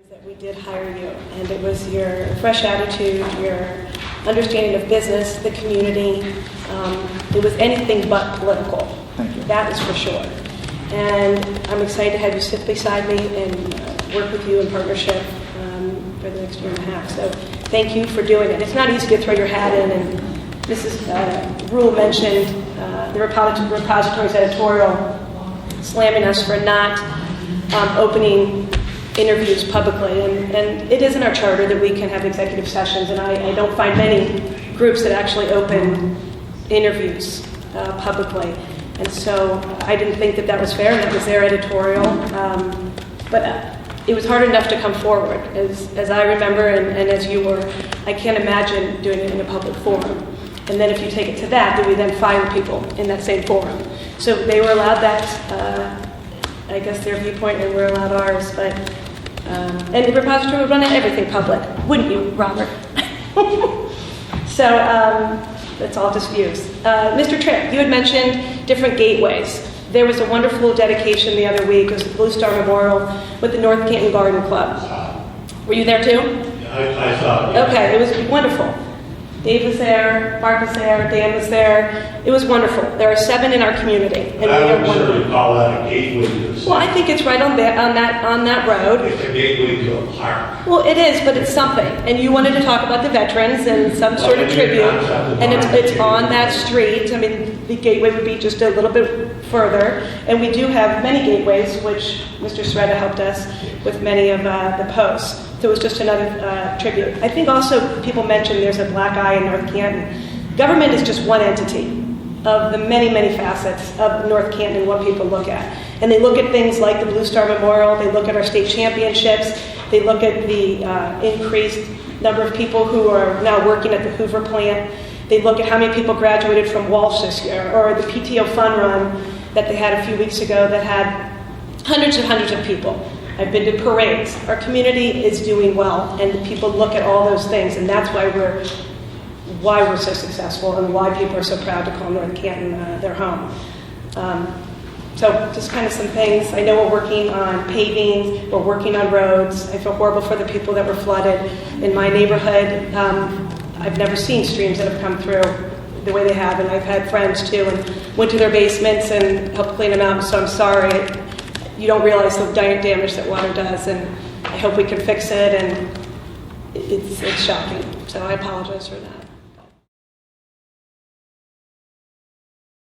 That we did hire you, and it was your fresh attitude, your understanding of business, the community. It was anything but political. Thank you. That is for sure. And I'm excited to have you sit beside me and work with you in partnership for the next year and a half. So thank you for doing it. It's not easy to throw your hat in, and Mrs. Rule mentioned the repository's editorial slamming us for not opening interviews publicly, and it is in our charter that we can have executive sessions, and I don't find many groups that actually open interviews publicly, and so I didn't think that that was fair, and that was their editorial, but it was hard enough to come forward, as I remember, and as you were. I can't imagine doing it in a public forum, and then if you take it to that we then fire people in that same forum. So they were allowed that, I guess, their viewpoint, and we're allowed ours, but and the repository would run everything public, wouldn't you, Robert? So that's all just views. Mr. Tripp, you had mentioned different gateways. There was a wonderful dedication the other week. It was the Blue Star Memorial with the North Canton Garden Club. Were you there too? I saw it. Yeah. Okay, it was wonderful. Dave was there, Mark was there, Dan was there. It was wonderful. There are 7 in our community, and I we are would one. certainly call that a gateway to the city. Well, I think it's right on that road. It's a gateway to a park. Well, it is, but it's something. And you wanted to talk about the veterans and some sort of tribute, and it's on that street. I mean, the gateway would be just a little bit further, and we do have many gateways, which Mr. Sreda helped us with many of the posts. So it was just another tribute. I think also people mentioned there's a black eye in North Canton. Government is just one entity of the many, many facets of North Canton and what people look at. And they look at things like the Blue Star Memorial, they look at our state championships, they look at the increased number of people who are now working at the Hoover plant, they look at how many people graduated from Walsh this year, or the PTO fun run that they had a few weeks ago that had hundreds and hundreds of people. I've been to parades. Our community is doing well, and people look at all those things, and that's why we're so successful, and why people are so proud to call North Canton their home. So just kind of some things. I know we're working on paving, we're working on roads. I feel horrible for the people that were flooded in my neighborhood. I've never seen streams that have come through the way they have, and I've had friends too, and went to their basements and helped clean them out, so I'm sorry. You don't realize the damage that water does, and I hope we can fix it, and it's shocking. So I apologize for that.